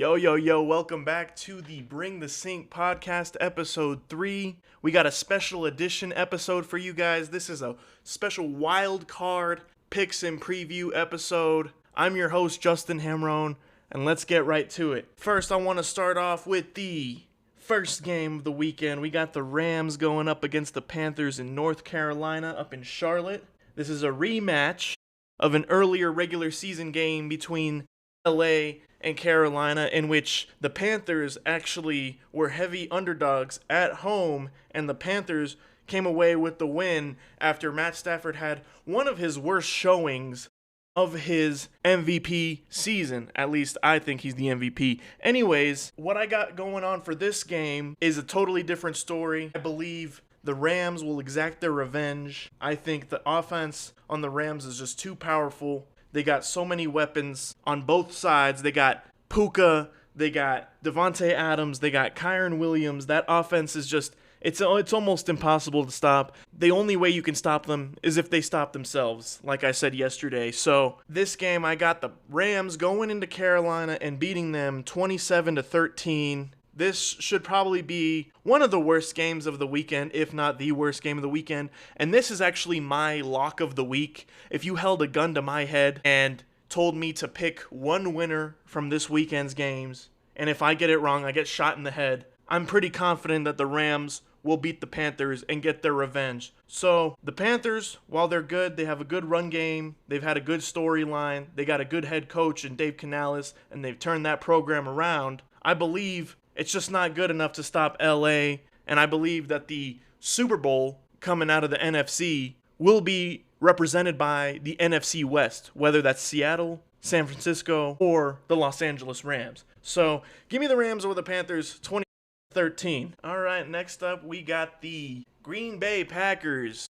Yo, welcome back to the Bring the Sink podcast, episode 3. We got a special edition episode for you guys. This is a special Wildcard picks and preview episode. I'm your host, Justin Hamroun, and let's get right to it. First, I want to start off with the first game of the weekend. We got the Rams going up against the Panthers in North Carolina, up in Charlotte. This is a rematch of an earlier regular season game between LA and Carolina, in which the Panthers actually were heavy underdogs at home, and the Panthers came away with the win after Matt Stafford had one of his worst showings of his MVP season. At least I think he's the MVP. Anyways, what I got going on for this game is a totally different story. I believe the Rams will exact their revenge. I think the offense on the Rams is just too powerful. They got so many weapons on both sides. They got Puka, they got Devontae Adams, they got Kyron Williams. That offense is just, it's almost impossible to stop. The only way you can stop them is if they stop themselves, like I said yesterday. So this game, I got the Rams going into Carolina and beating them 27-13. This should probably be one of the worst games of the weekend, if not the worst game of the weekend. And this is actually my lock of the week. If you held a gun to my head and told me to pick one winner from this weekend's games, and if I get it wrong, I get shot in the head, I'm pretty confident that the Rams will beat the Panthers and get their revenge. So the Panthers, while they're good, they have a good run game, they've had a good storyline, they got a good head coach in Dave Canales, and they've turned that program around. I believe it's just not good enough to stop LA, and I believe that the Super Bowl coming out of the NFC will be represented by the NFC West, whether that's Seattle, San Francisco, or the Los Angeles Rams. So give me the Rams over the Panthers, 2013. All right, next up we got the Green Bay Packers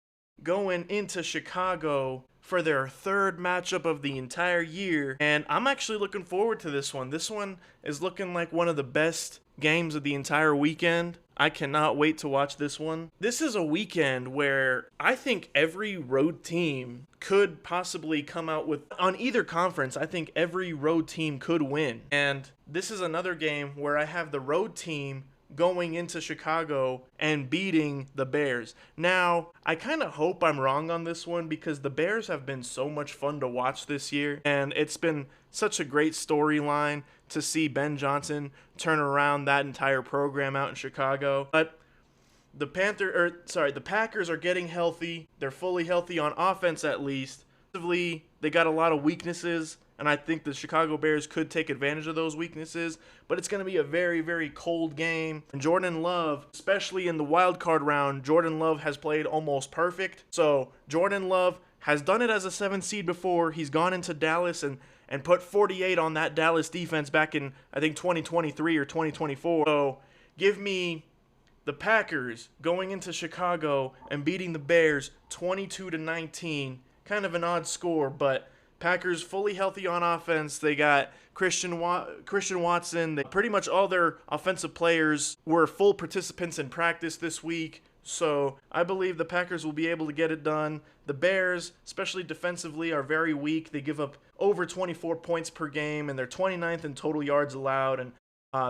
going into Chicago for their third matchup of the entire year, and I'm actually looking forward to this one. This one is looking like one of the best games of the entire weekend. I cannot wait to watch this one. This is a weekend where I think every road team could possibly come out with, on either conference, I think every road team could win. And this is another game where I have the road team going into Chicago and beating the Bears. Now, I kind of hope I'm wrong on this one because the Bears have been so much fun to watch this year, and it's been such a great storyline to see Ben Johnson turn around that entire program out in Chicago. But the Packers are getting healthy. They're fully healthy on offense at least. Defensively, they got a lot of weaknesses, and I think the Chicago Bears could take advantage of those weaknesses, but it's going to be a very, very cold game. And Jordan Love, especially in the wild card round, Jordan Love has played almost perfect. So Jordan Love has done it as a 7th seed before. He's gone into Dallas and put 48 on that Dallas defense back in, I think, 2023 or 2024. So give me the Packers going into Chicago and beating the Bears 22-19. Kind of an odd score, but Packers fully healthy on offense. They got Christian Watson. Pretty much all their offensive players were full participants in practice this week. So I believe the Packers will be able to get it done. The Bears, especially defensively, are very weak. They give up over 24 points per game, and they're 29th in total yards allowed. And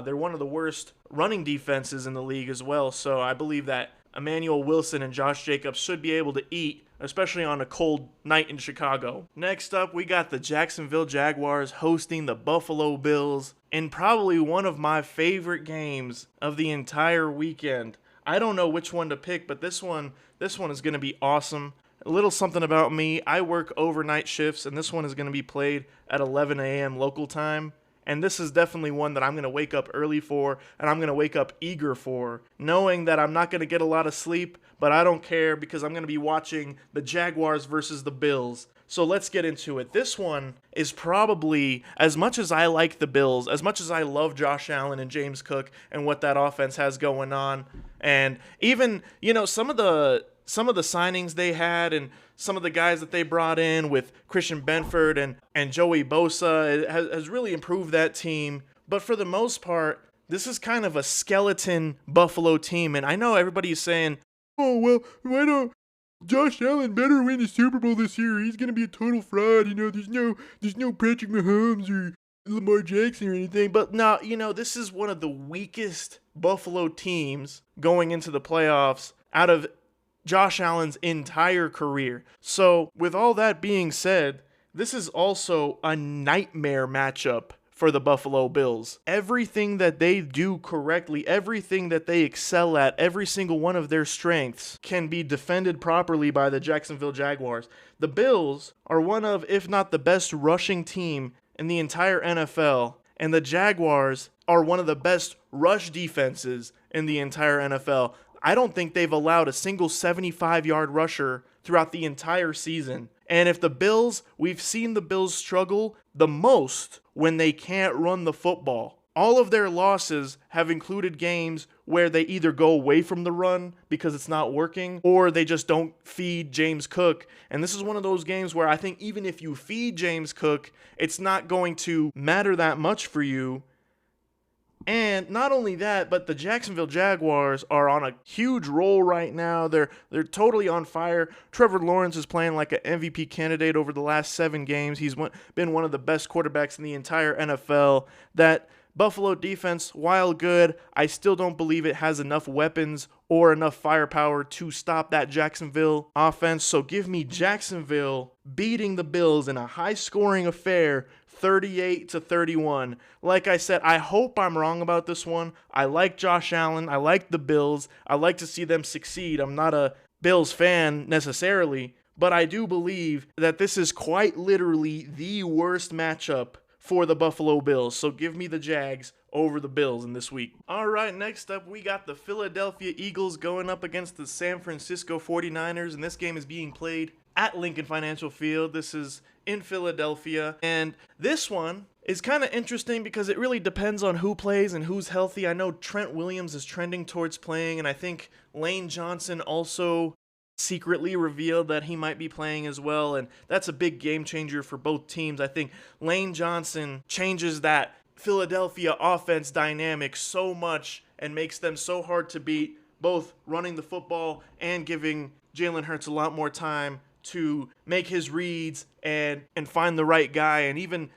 they're one of the worst running defenses in the league as well. So I believe that Emmanuel Wilson and Josh Jacobs should be able to eat, especially on a cold night in Chicago. Next up, we got the Jacksonville Jaguars hosting the Buffalo Bills in probably one of my favorite games of the entire weekend. I don't know which one to pick, but this one is going to be awesome. A little something about me, I work overnight shifts, and this one is going to be played at 11 a.m. local time. And this is definitely one that I'm going to wake up early for, and I'm going to wake up eager for, knowing that I'm not going to get a lot of sleep, but I don't care because I'm going to be watching the Jaguars versus the Bills. So let's get into it. This one is probably, as much as I like the Bills, as much as I love Josh Allen and James Cook and what that offense has going on, and even, some of the signings they had and some of the guys that they brought in with Christian Benford and Joey Bosa has really improved that team. But for the most part, this is kind of a skeleton Buffalo team. And I know everybody's saying, oh, well, why don't Josh Allen better win the Super Bowl this year? He's going to be a total fraud. There's no Patrick Mahomes or Lamar Jackson or anything. But no, this is one of the weakest Buffalo teams going into the playoffs out of Josh Allen's entire career. So, with all that being said, this is also a nightmare matchup for the Buffalo Bills. Everything that they do correctly, everything that they excel at, every single one of their strengths can be defended properly by the Jacksonville Jaguars. The Bills are one of, if not the best rushing team in the entire NFL, and the Jaguars are one of the best rush defenses in the entire NFL. I don't think they've allowed a single 75-yard rusher throughout the entire season. And if the Bills, we've seen the Bills struggle the most when they can't run the football. All of their losses have included games where they either go away from the run because it's not working, or they just don't feed James Cook. And this is one of those games where I think even if you feed James Cook, it's not going to matter that much for you. And not only that, but the Jacksonville Jaguars are on a huge roll right now. They're totally on fire. Trevor Lawrence is playing like an MVP candidate over the last 7 games. He's been one of the best quarterbacks in the entire NFL. That Buffalo defense, while good, I still don't believe it has enough weapons or enough firepower to stop that Jacksonville offense. So give me Jacksonville beating the Bills in a high-scoring affair, 38-31. Like I said, I hope I'm wrong about this one. I like Josh Allen. I like the Bills. I like to see them succeed. I'm not a Bills fan necessarily, but I do believe that this is quite literally the worst matchup for the Buffalo Bills. So give me the Jags over the Bills in this week. All right, next up, we got the Philadelphia Eagles going up against the San Francisco 49ers, and this game is being played at Lincoln Financial Field. This is in Philadelphia, and this one is kind of interesting because it really depends on who plays and who's healthy. I know Trent Williams is trending towards playing, and I think Lane Johnson also secretly revealed that he might be playing as well, and that's a big game changer for both teams. I think Lane Johnson changes that Philadelphia offense dynamic so much and makes them so hard to beat, both running the football and giving Jalen Hurts a lot more time to make his reads and find the right guy, and even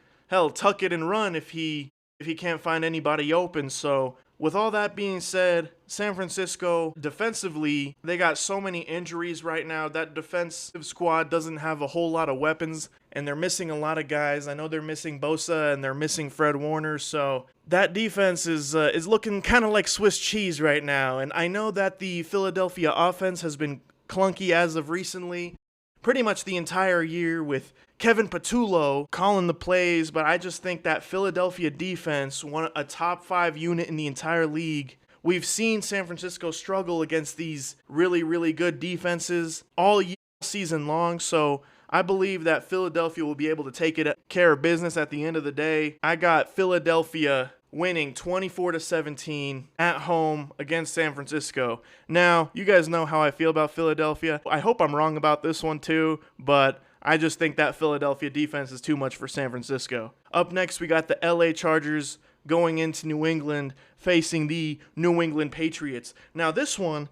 tuck it and run if he can't find anybody open. So with all that being said, San Francisco, defensively, they got so many injuries right now. That defensive squad doesn't have a whole lot of weapons, and they're missing a lot of guys. I know they're missing Bosa, and they're missing Fred Warner, so that defense is looking kind of like Swiss cheese right now. And I know that the Philadelphia offense has been clunky as of recently, pretty much the entire year, with Kevin Patullo calling the plays, but I just think that Philadelphia defense, a top 5 unit in the entire league. We've seen San Francisco struggle against these really, really good defenses all season long, so I believe that Philadelphia will be able to take care of business at the end of the day. I got Philadelphia winning 24-17 at home against San Francisco. Now, you guys know how I feel about Philadelphia. I hope I'm wrong about this one too, but I just think that Philadelphia defense is too much for San Francisco. Up next, we got the LA Chargers going into New England, facing the New England Patriots. Now, this one's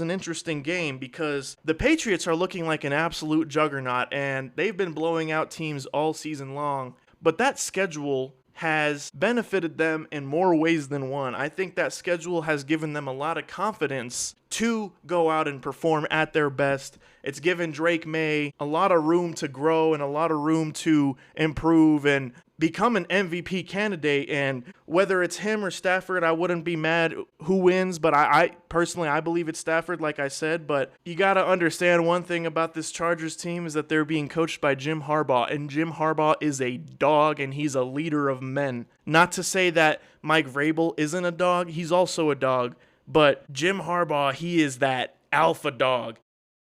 an interesting game because the Patriots are looking like an absolute juggernaut, and they've been blowing out teams all season long. But that schedule has benefited them in more ways than one. I think that schedule has given them a lot of confidence to go out and perform at their best. It's given Drake May a lot of room to grow and a lot of room to improve and become an MVP candidate. And whether it's him or Stafford, I wouldn't be mad who wins, but I personally, I believe it's Stafford, like I said. But you got to understand one thing about this Chargers team is that they're being coached by Jim Harbaugh, and Jim Harbaugh is a dog, and he's a leader of men. Not to say that Mike Vrabel isn't a dog, he's also a dog, but Jim Harbaugh, he is that alpha dog.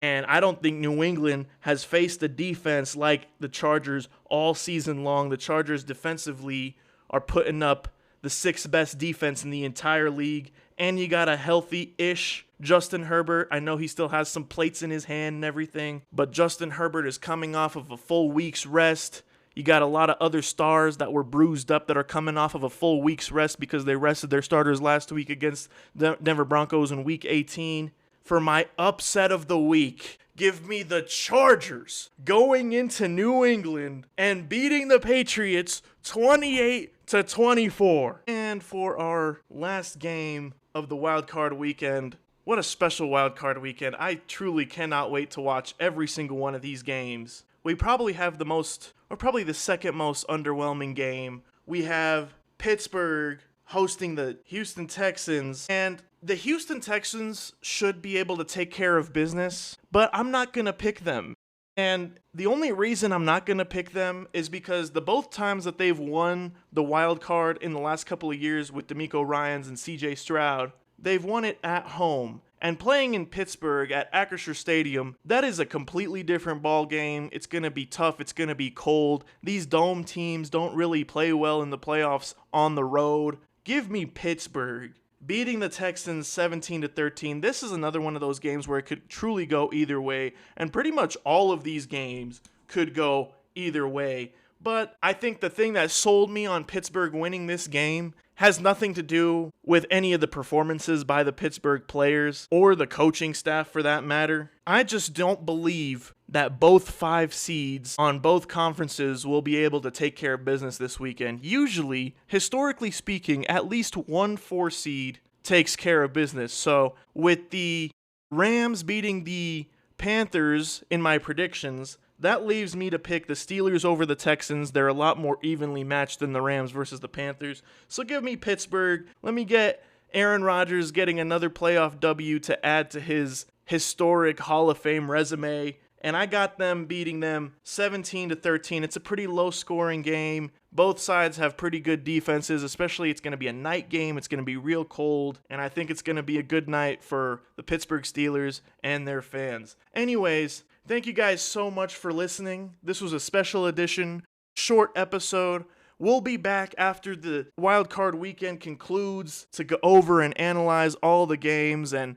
And I don't think New England has faced a defense like the Chargers all season long. The Chargers defensively are putting up the 6th best defense in the entire league. And you got a healthy-ish Justin Herbert. I know he still has some plates in his hand and everything, but Justin Herbert is coming off of a full week's rest. You got a lot of other stars that were bruised up that are coming off of a full week's rest because they rested their starters last week against the Denver Broncos in Week 18. for my upset of the week. Give me the Chargers going into New England and beating the Patriots 28-24. And for our last game of the Wildcard Weekend, what a special Wildcard Weekend. I truly cannot wait to watch every single one of these games. We probably have the most, or probably the second most underwhelming game. We have Pittsburgh hosting the Houston Texans, and the Houston Texans should be able to take care of business, but I'm not going to pick them. And the only reason I'm not going to pick them is because the both times that they've won the wild card in the last couple of years with DeMeco Ryans and CJ Stroud, they've won it at home. And playing in Pittsburgh at Acrisure Stadium, that is a completely different ball game. It's going to be tough. It's going to be cold. These dome teams don't really play well in the playoffs on the road. Give me Pittsburgh beating the Texans 17-13. This is another one of those games where it could truly go either way, and pretty much all of these games could go either way. But I think the thing that sold me on Pittsburgh winning this game has nothing to do with any of the performances by the Pittsburgh players or the coaching staff for that matter. I just don't believe that both 5 seeds on both conferences will be able to take care of business this weekend. Usually, historically speaking, at least one 4 seed takes care of business. So with the Rams beating the Panthers in my predictions, that leaves me to pick the Steelers over the Texans. They're a lot more evenly matched than the Rams versus the Panthers. So give me Pittsburgh. Let me get Aaron Rodgers getting another playoff W to add to his historic Hall of Fame resume. And I got them beating them 17-13. It's a pretty low-scoring game. Both sides have pretty good defenses, especially it's going to be a night game. It's going to be real cold, and I think it's going to be a good night for the Pittsburgh Steelers and their fans. Anyways, thank you guys so much for listening. This was a special edition, short episode. We'll be back after the Wildcard Weekend concludes to go over and analyze all the games, and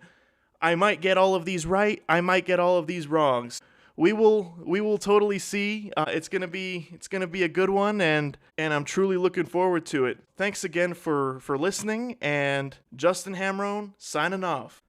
I might get all of these right. I might get all of these wrong. We will totally see. It's gonna be a good one, and I'm truly looking forward to it. Thanks again for listening, and Justin Hamroun signing off.